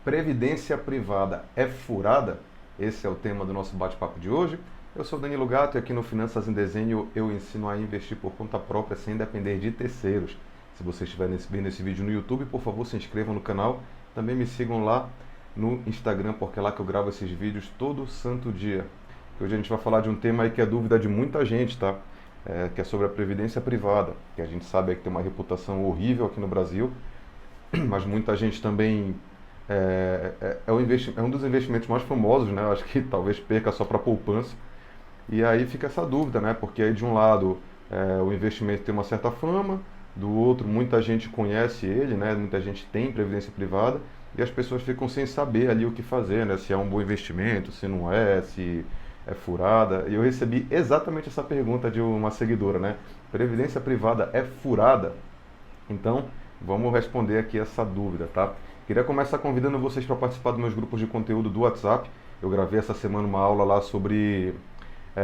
Previdência privada é furada? Esse é o tema do nosso bate-papo de hoje. Eu sou Danilo Gato e aqui no Finanças em Desenho eu ensino a investir por conta própria sem depender de terceiros. Se você estiver vendo esse vídeo no YouTube, por favor, se inscrevam no canal. Também me sigam lá no Instagram, porque é lá que eu gravo esses vídeos todo santo dia. Hoje a gente vai falar de um tema aí que é dúvida de muita gente, tá? Que é sobre a previdência privada, que a gente sabe que tem uma reputação horrível aqui no Brasil, mas muita gente também é um dos investimentos mais famosos, né? Eu acho que talvez perca só para poupança. E aí fica essa dúvida, né? Porque aí de um lado o investimento tem uma certa fama, do outro muita gente conhece ele, né? Muita gente tem previdência privada e as pessoas ficam sem saber ali o que fazer, né? Se é um bom investimento, se não é, se é furada. E eu recebi exatamente essa pergunta de uma seguidora, né? Previdência privada é furada? Então, vamos responder aqui essa dúvida, tá? Queria começar convidando vocês para participar dos meus grupos de conteúdo do WhatsApp. Eu gravei essa semana uma aula lá sobre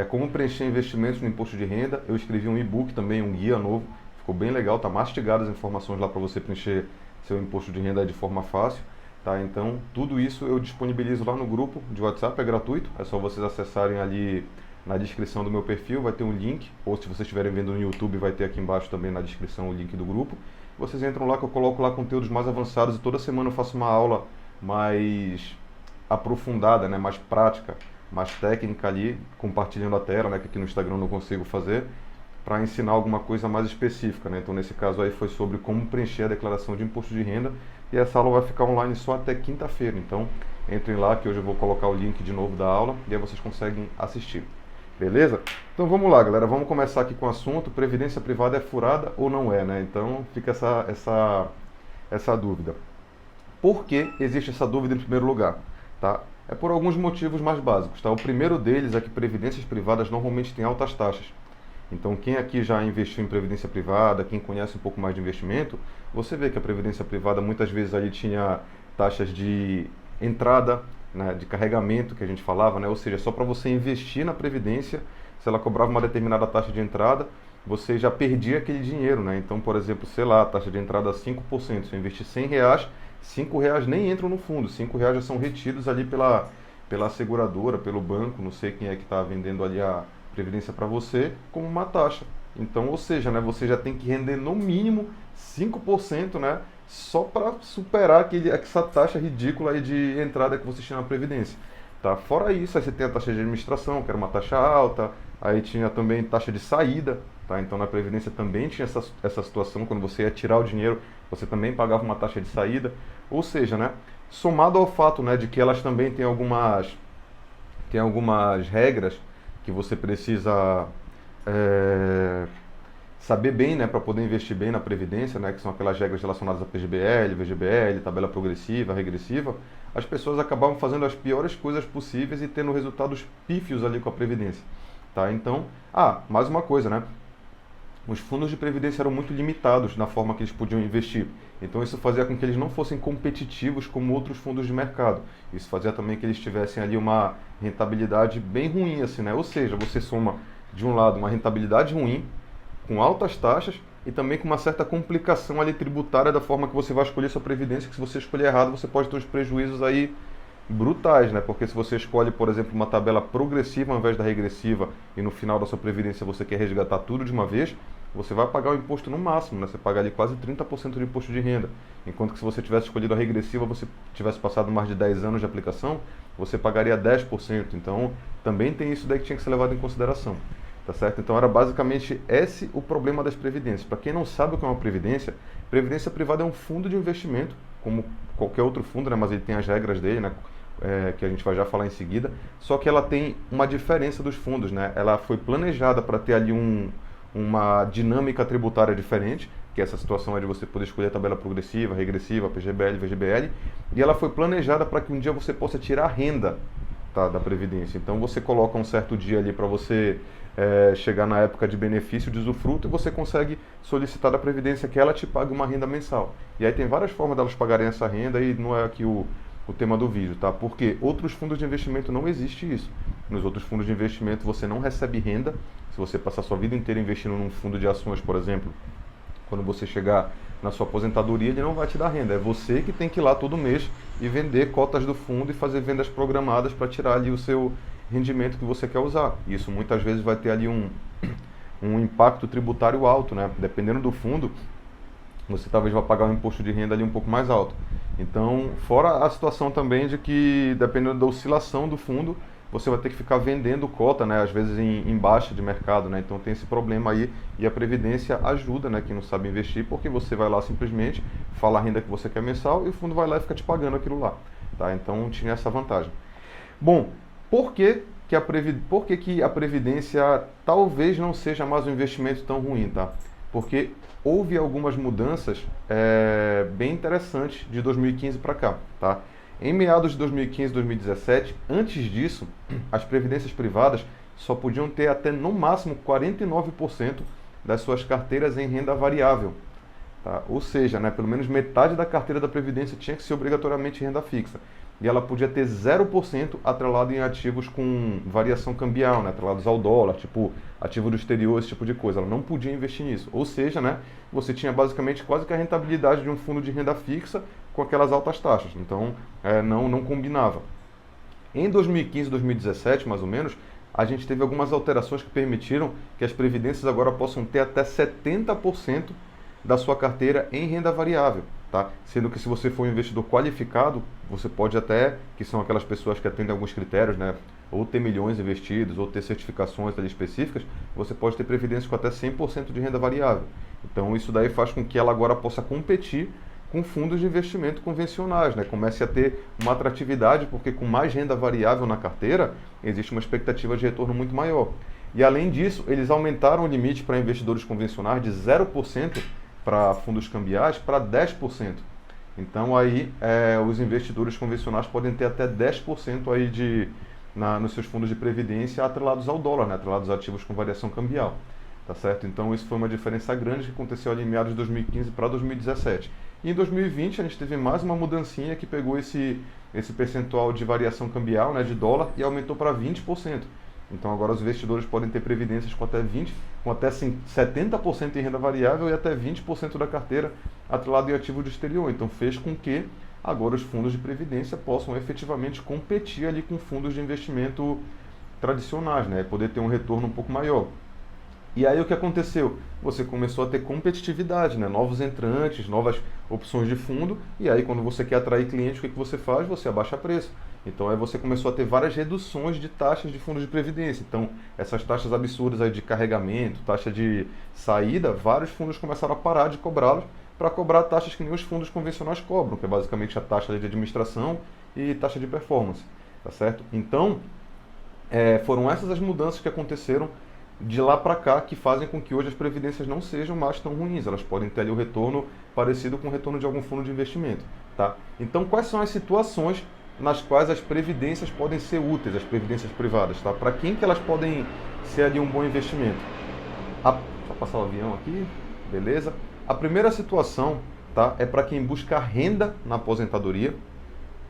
como preencher investimentos no imposto de renda. Eu escrevi um e-book também, um guia novo. Ficou bem legal, tá mastigado as informações lá para você preencher seu imposto de renda de forma fácil. Tá? Então, tudo isso eu disponibilizo lá no grupo de WhatsApp, é gratuito. É só vocês acessarem ali na descrição do meu perfil, vai ter um link. Ou se vocês estiverem vendo no YouTube, vai ter aqui embaixo também na descrição o link do grupo. Vocês entram lá que eu coloco lá conteúdos mais avançados e toda semana eu faço uma aula mais aprofundada, né, mais prática, mais técnica ali, compartilhando a tela, né, que aqui no Instagram eu não consigo fazer, para ensinar alguma coisa mais específica, né? Então nesse caso aí foi sobre como preencher a declaração de imposto de renda e essa aula vai ficar online só até quinta-feira. Então entrem lá que hoje eu vou colocar o link de novo da aula e aí vocês conseguem assistir. Beleza? Então vamos lá, galera. Vamos começar aqui com o assunto. Previdência privada é furada ou não é, né? Então fica essa dúvida. Por que existe essa dúvida em primeiro lugar? Tá? É por alguns motivos mais básicos. Tá? O primeiro deles é que previdências privadas normalmente têm altas taxas. Então quem aqui já investiu em previdência privada, quem conhece um pouco mais de investimento, você vê que a previdência privada muitas vezes ali tinha taxas de entrada, né, de carregamento que a gente falava, né? Ou seja, só para você investir na previdência, se ela cobrava uma determinada taxa de entrada, você já perdia aquele dinheiro, né? Então, por exemplo, sei lá, a taxa de entrada 5%, se eu investir R$ 100, R$ 5 nem entram no fundo, R$ 5 já são retidos ali pela seguradora, pelo banco, não sei quem é que está vendendo ali a previdência para você, como uma taxa. Então, ou seja, né, você já tem que render no mínimo 5%, né, só para superar essa taxa ridícula aí de entrada que você tinha na Previdência. Tá? Fora isso, aí você tem a taxa de administração, que era uma taxa alta, aí tinha também taxa de saída, tá? Então na Previdência também tinha essa situação, quando você ia tirar o dinheiro, você também pagava uma taxa de saída. Ou seja, né, somado ao fato, né, de que elas também têm algumas regras que você precisa saber bem, né, para poder investir bem na Previdência, né, que são aquelas regras relacionadas a PGBL, VGBL, tabela progressiva, regressiva, as pessoas acabavam fazendo as piores coisas possíveis e tendo resultados pífios ali com a Previdência. Tá? Então, mais uma coisa, né? Os fundos de previdência eram muito limitados na forma que eles podiam investir. Então isso fazia com que eles não fossem competitivos como outros fundos de mercado. Isso fazia também que eles tivessem ali uma rentabilidade bem ruim, assim, né? Ou seja, você soma de um lado uma rentabilidade ruim, com altas taxas e também com uma certa complicação ali tributária da forma que você vai escolher sua previdência, que se você escolher errado, você pode ter uns prejuízos aí brutais, né? Porque se você escolhe, por exemplo, uma tabela progressiva ao invés da regressiva e no final da sua previdência você quer resgatar tudo de uma vez, você vai pagar o imposto no máximo, né? Você paga ali quase 30% de imposto de renda. Enquanto que se você tivesse escolhido a regressiva, você tivesse passado mais de 10 anos de aplicação, você pagaria 10%. Então, também tem isso daí que tinha que ser levado em consideração. Tá certo? Então era basicamente esse o problema das previdências. Para quem não sabe o que é uma previdência, previdência privada é um fundo de investimento, como qualquer outro fundo, né? Mas ele tem as regras dele, né? Que a gente vai já falar em seguida. Só que ela tem uma diferença dos fundos, né? Ela foi planejada para ter ali uma dinâmica tributária diferente, que é essa situação é de você poder escolher a tabela progressiva, regressiva, PGBL, VGBL, e ela foi planejada para que um dia você possa tirar renda, tá, da Previdência. Então você coloca um certo dia ali para você chegar na época de benefício, de usufruto, e você consegue solicitar da Previdência que ela te pague uma renda mensal. E aí tem várias formas delas pagarem essa renda e não é aqui o tema do vídeo, tá? Porque outros fundos de investimento não existe isso. Nos outros fundos de investimento você não recebe renda. Se você passar sua vida inteira investindo num fundo de ações, por exemplo, quando você chegar na sua aposentadoria, ele não vai te dar renda. É você que tem que ir lá todo mês e vender cotas do fundo e fazer vendas programadas para tirar ali o seu rendimento que você quer usar. Isso muitas vezes vai ter ali um impacto tributário alto, né? Dependendo do fundo, você talvez vá pagar um imposto de renda ali um pouco mais alto. Então, fora a situação também de que, dependendo da oscilação do fundo, você vai ter que ficar vendendo cota, né? Às vezes em baixa de mercado, né? Então tem esse problema aí e a Previdência ajuda, né? Quem não sabe investir, porque você vai lá simplesmente, fala a renda que você quer mensal e o fundo vai lá e fica te pagando aquilo lá, tá? Então tinha essa vantagem. Bom, por que a Previdência talvez não seja mais um investimento tão ruim, tá? Porque houve algumas mudanças bem interessantes de 2015 para cá, tá? Em meados de 2015 e 2017, antes disso, as previdências privadas só podiam ter até no máximo 49% das suas carteiras em renda variável, tá? Ou seja, né, pelo menos metade da carteira da Previdência tinha que ser obrigatoriamente renda fixa. E ela podia ter 0% atrelado em ativos com variação cambial, né, atrelados ao dólar, tipo ativo do exterior, esse tipo de coisa. Ela não podia investir nisso. Ou seja, né, você tinha basicamente quase que a rentabilidade de um fundo de renda fixa com aquelas altas taxas. Então, não combinava. Em 2015 e 2017, mais ou menos, a gente teve algumas alterações que permitiram que as previdências agora possam ter até 70% da sua carteira em renda variável, tá? Sendo que se você for um investidor qualificado, você pode até, que são aquelas pessoas que atendem alguns critérios, né? Ou ter milhões investidos, ou ter certificações ali específicas, você pode ter previdência com até 100% de renda variável. Então isso daí faz com que ela agora possa competir com fundos de investimento convencionais, né? Comece a ter uma atratividade, porque com mais renda variável na carteira, existe uma expectativa de retorno muito maior. E além disso, eles aumentaram o limite para investidores convencionais de 0% para fundos cambiais para 10%. Então aí os investidores convencionais podem ter até 10% aí nos seus fundos de previdência atrelados ao dólar, né? Atrelados a ativos com variação cambial. Tá certo? Então isso foi uma diferença grande que aconteceu ali em meados de 2015 para 2017. E em 2020 a gente teve mais uma mudancinha que pegou esse percentual de variação cambial, né, de dólar, e aumentou para 20%. Então agora os investidores podem ter previdências com até 70% em renda variável e até 20% da carteira atrelado em ativo do exterior. Então fez com que agora os fundos de previdência possam efetivamente competir ali com fundos de investimento tradicionais, né? Poder ter um retorno um pouco maior. E aí o que aconteceu? Você começou a ter competitividade, né? Novos entrantes, novas opções de fundo, e aí quando você quer atrair clientes, o que você faz? Você abaixa preço. Então aí você começou a ter várias reduções de taxas de fundos de previdência. Então essas taxas absurdas aí de carregamento, taxa de saída, vários fundos começaram a parar de cobrá-los para cobrar taxas que nem os fundos convencionais cobram, que é basicamente a taxa de administração e taxa de performance, tá certo? Então foram essas as mudanças que aconteceram de lá para cá que fazem com que hoje as previdências não sejam mais tão ruins. Elas podem ter ali o retorno parecido com o retorno de algum fundo de investimento, tá? Então quais são as situações nas quais as previdências podem ser úteis, as previdências privadas, tá? Para quem que elas podem ser ali um bom investimento? Só passar o avião aqui, beleza? A primeira situação, tá, é para quem busca renda na aposentadoria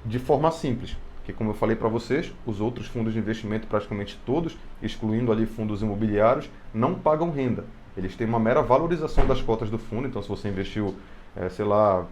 de forma simples. Que, como eu falei para vocês, os outros fundos de investimento, praticamente todos, excluindo ali fundos imobiliários, não pagam renda. Eles têm uma mera valorização das cotas do fundo. Então, se você investiu, sei lá,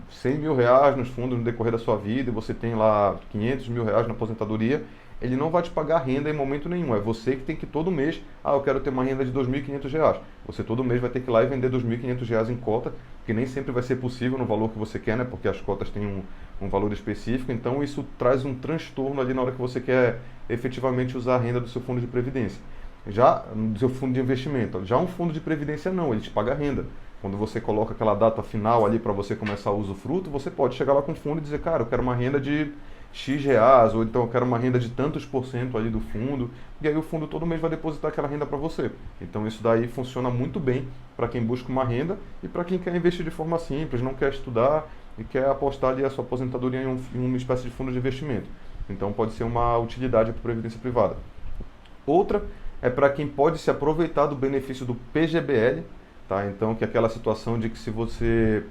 100 mil reais nos fundos no decorrer da sua vida e você tem lá 500 mil reais na aposentadoria, ele não vai te pagar renda em momento nenhum. É você que tem que todo mês, eu quero ter uma renda de 2.500 reais. Você todo mês vai ter que ir lá e vender 2.500 reais em cota, que nem sempre vai ser possível no valor que você quer, né? Porque as cotas têm um valor específico. Então isso traz um transtorno ali na hora que você quer efetivamente usar a renda do seu fundo de previdência. Já do seu fundo de investimento, já um fundo de previdência não, ele te paga a renda. Quando você coloca aquela data final ali para você começar o usufruto, você pode chegar lá com o fundo e dizer, cara, eu quero uma renda de X reais, ou então eu quero uma renda de tantos por cento ali do fundo, e aí o fundo todo mês vai depositar aquela renda para você. Então isso daí funciona muito bem para quem busca uma renda e para quem quer investir de forma simples, não quer estudar e quer apostar ali a sua aposentadoria em uma espécie de fundo de investimento. Então pode ser uma utilidade para a previdência privada. Outra é para quem pode se aproveitar do benefício do PGBL, tá? Então que é aquela situação de que se você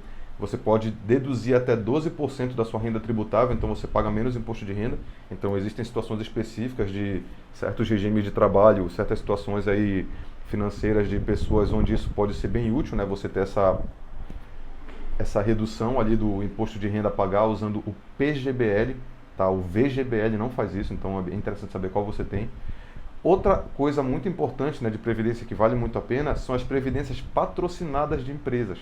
pode deduzir até 12% da sua renda tributável, então você paga menos imposto de renda. Então existem situações específicas de certos regimes de trabalho, certas situações aí financeiras de pessoas onde isso pode ser bem útil, né? Você ter essa redução ali do imposto de renda a pagar usando o PGBL, tá? O VGBL não faz isso, então é interessante saber qual você tem. Outra coisa muito importante, né, de previdência que vale muito a pena são as previdências patrocinadas de empresas.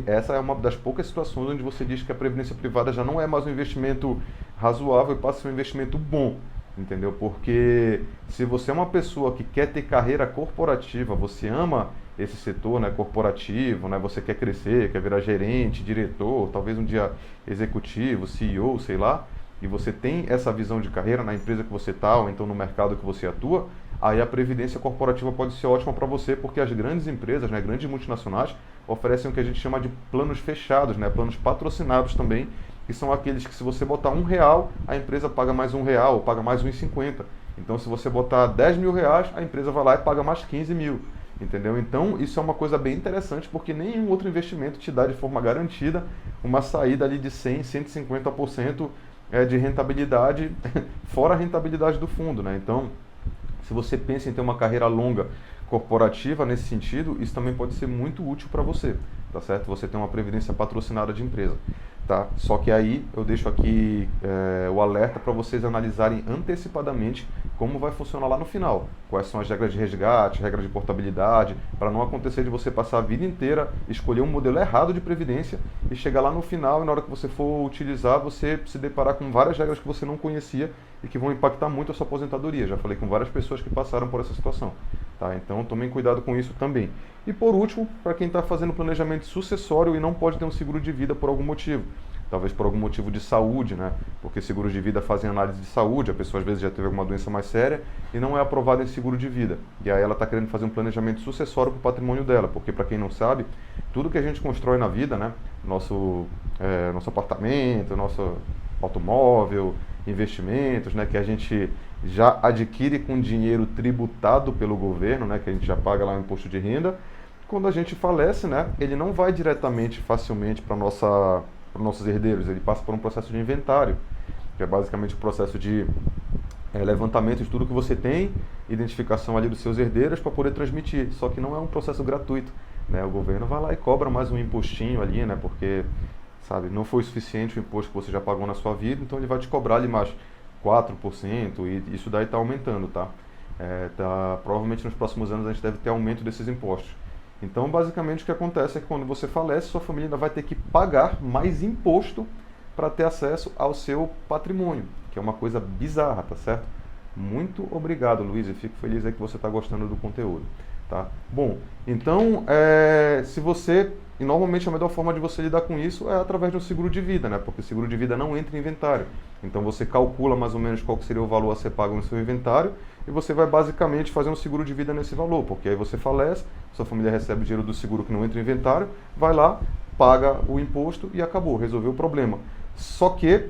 Essa é uma das poucas situações onde você diz que a previdência privada já não é mais um investimento razoável e passa a ser um investimento bom, entendeu? Porque se você é uma pessoa que quer ter carreira corporativa, você ama esse setor, né, corporativo, né, você quer crescer, quer virar gerente, diretor, talvez um dia executivo, CEO, sei lá, e você tem essa visão de carreira na empresa que você está ou então no mercado que você atua, aí a previdência corporativa pode ser ótima para você, porque as grandes empresas, né, grandes multinacionais, oferecem o que a gente chama de planos fechados, né, planos patrocinados também, que são aqueles que se você botar R$ 1, a empresa paga mais R$ 1 ou paga mais R$ 1,50. Então se você botar R$ 10.000, a empresa vai lá e paga mais 15 mil. Entendeu? Então isso é uma coisa bem interessante, porque nenhum outro investimento te dá de forma garantida uma saída ali de 100, 150% de rentabilidade, fora a rentabilidade do fundo, né? Então, se você pensa em ter uma carreira longa corporativa nesse sentido, isso também pode ser muito útil para você, tá certo? Você tem uma previdência patrocinada de empresa, tá? Só que aí eu deixo aqui o alerta para vocês analisarem antecipadamente como vai funcionar lá no final, quais são as regras de resgate, regras de portabilidade, para não acontecer de você passar a vida inteira, escolher um modelo errado de previdência e chegar lá no final e na hora que você for utilizar, você se deparar com várias regras que você não conhecia e que vão impactar muito a sua aposentadoria. Já falei com várias pessoas que passaram por essa situação, tá? Então tomem cuidado com isso também. E por último, para quem está fazendo planejamento sucessório e não pode ter um seguro de vida por algum motivo, talvez por algum motivo de saúde, né? Porque seguros de vida fazem análise de saúde, a pessoa às vezes já teve alguma doença mais séria e não é aprovada em seguro de vida. E aí ela está querendo fazer um planejamento sucessório para o patrimônio dela, porque para quem não sabe, tudo que a gente constrói na vida, né? Nosso apartamento, nosso automóvel, investimentos, né? Que a gente já adquire com dinheiro tributado pelo governo, né? Que a gente já paga lá o imposto de renda. Quando a gente falece, né? Ele não vai diretamente, facilmente para os nossos herdeiros, ele passa por um processo de inventário, que é basicamente o processo de levantamento de tudo que você tem, identificação ali dos seus herdeiros para poder transmitir, só que não é um processo gratuito, né? O governo vai lá e cobra mais um impostinho ali, né? Porque, sabe, não foi suficiente o imposto que você já pagou na sua vida, então ele vai te cobrar ali mais 4%, e isso daí está aumentando, tá? Provavelmente nos próximos anos a gente deve ter aumento desses impostos. Então, basicamente, o que acontece é que quando você falece, sua família ainda vai ter que pagar mais imposto para ter acesso ao seu patrimônio, que é uma coisa bizarra, tá certo? Muito obrigado, Luiz, e fico feliz aí que você está gostando do conteúdo, tá? Bom, então, e normalmente a melhor forma de você lidar com isso é através de um seguro de vida, né? Porque o seguro de vida não entra em inventário. Então você calcula mais ou menos qual que seria o valor a ser pago no seu inventário e você vai basicamente fazer um seguro de vida nesse valor, porque aí você falece, sua família recebe o dinheiro do seguro que não entra em inventário, vai lá, paga o imposto e acabou, resolveu o problema. Só que,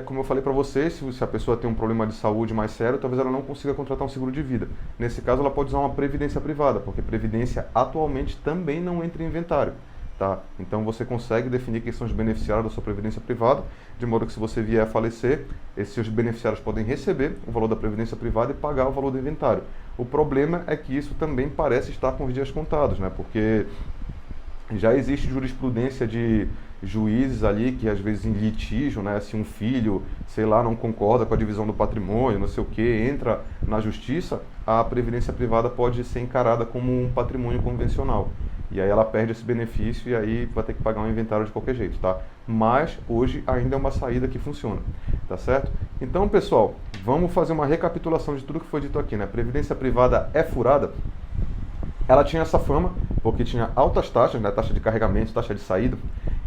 como eu falei para vocês, se a pessoa tem um problema de saúde mais sério, talvez ela não consiga contratar um seguro de vida. Nesse caso, ela pode usar uma previdência privada, porque previdência atualmente também não entra em inventário. Tá? Então você consegue definir quem são os beneficiários da sua previdência privada, de modo que se você vier a falecer, esses beneficiários podem receber o valor da previdência privada e pagar o valor do inventário. O problema é que isso também parece estar com os dias contados, né? Porque já existe jurisprudência de juízes ali que às vezes em litígio, né, se um filho, sei lá, não concorda com a divisão do patrimônio, não sei o que, entra na justiça, a previdência privada pode ser encarada como um patrimônio convencional. E aí ela perde esse benefício e aí vai ter que pagar um inventário de qualquer jeito, tá? Mas hoje ainda é uma saída que funciona, tá certo? Então, pessoal, vamos fazer uma recapitulação de tudo que foi dito aqui, né? Previdência privada é furada? Ela tinha essa fama porque tinha altas taxas, né? Taxa de carregamento, taxa de saída,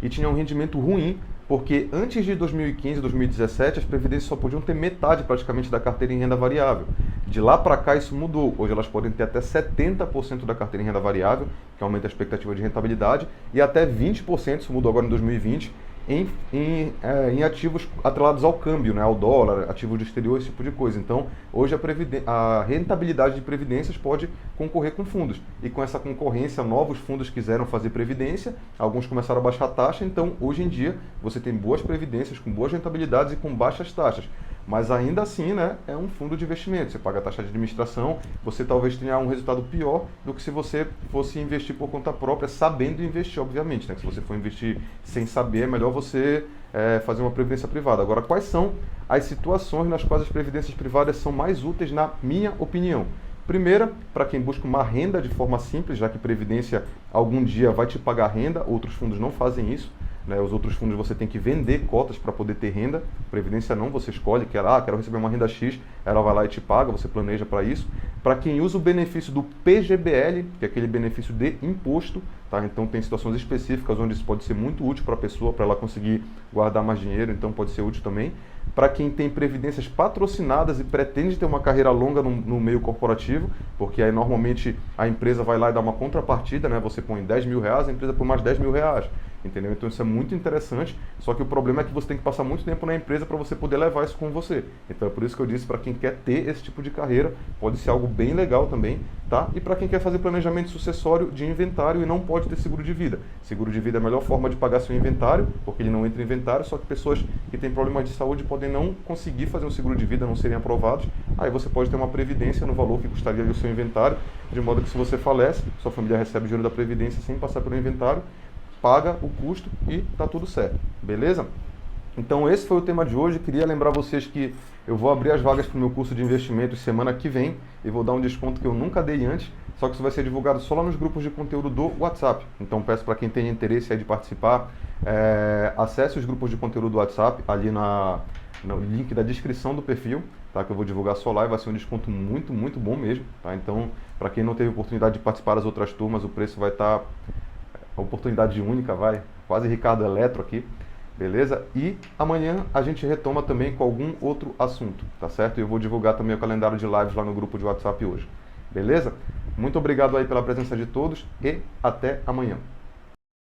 e tinha um rendimento ruim, porque antes de 2015, 2017, as previdências só podiam ter metade praticamente da carteira em renda variável. De lá para cá isso mudou. Hoje elas podem ter até 70% da carteira em renda variável, que aumenta a expectativa de rentabilidade, e até 20%, isso mudou agora em 2020, em ativos atrelados ao câmbio, né, ao dólar, ativos do exterior, esse tipo de coisa. Então, hoje a rentabilidade de previdências pode concorrer com fundos. E com essa concorrência, novos fundos quiseram fazer previdência, alguns começaram a baixar a taxa, então, hoje em dia, você tem boas previdências com boas rentabilidades e com baixas taxas. mas ainda assim, né, é um fundo de investimento. Você paga a taxa de administração, você talvez tenha um resultado pior do que se você fosse investir por conta própria, sabendo investir, obviamente, né? Se você for investir sem saber, é melhor você fazer uma previdência privada. Agora, quais são as situações nas quais as previdências privadas são mais úteis, na minha opinião? Primeira, para quem busca uma renda de forma simples, já que previdência algum dia vai te pagar renda, outros fundos não fazem isso. Né? Os outros fundos você tem que vender cotas para poder ter renda. Previdência não, você escolhe, quero receber uma renda X, ela vai lá e te paga, você planeja para isso. Para quem usa o benefício do PGBL, que é aquele benefício de imposto, tá? Então tem situações específicas onde isso pode ser muito útil para a pessoa, para ela conseguir guardar mais dinheiro, então pode ser útil também. Para quem tem previdências patrocinadas e pretende ter uma carreira longa no meio corporativo, porque aí normalmente a empresa vai lá e dá uma contrapartida, né? Você põe 10 mil reais, a empresa põe mais 10 mil reais. Entendeu? Então isso é muito interessante, só que o problema é que você tem que passar muito tempo na empresa para você poder levar isso com você. Então é por isso que eu disse, para quem quer ter esse tipo de carreira, pode ser algo bem legal também, tá? E para quem quer fazer planejamento sucessório de inventário e não pode ter seguro de vida. Seguro de vida é a melhor forma de pagar seu inventário, porque ele não entra em inventário, só que pessoas que têm problemas de saúde podem não conseguir fazer um seguro de vida, não serem aprovados. Aí você pode ter uma previdência no valor que custaria o seu inventário, de modo que se você falece, sua família recebe o dinheiro da previdência sem passar pelo inventário, paga o custo e tá tudo certo, beleza? Então esse foi o tema de hoje. Queria lembrar vocês que eu vou abrir as vagas para o meu curso de investimentos semana que vem e vou dar um desconto que eu nunca dei antes, só que isso vai ser divulgado só lá nos grupos de conteúdo do WhatsApp. Então peço para quem tem interesse aí de participar, acesse os grupos de conteúdo do WhatsApp ali no link da descrição do perfil, tá? Que eu vou divulgar só lá e vai ser um desconto muito, muito bom mesmo, tá? Então, para quem não teve oportunidade de participar das outras turmas, o preço vai estar oportunidade única, quase Ricardo Eletro aqui, beleza? E amanhã a gente retoma também com algum outro assunto, tá certo? E eu vou divulgar também o calendário de lives lá no grupo de WhatsApp hoje, beleza? Muito obrigado aí pela presença de todos e até amanhã.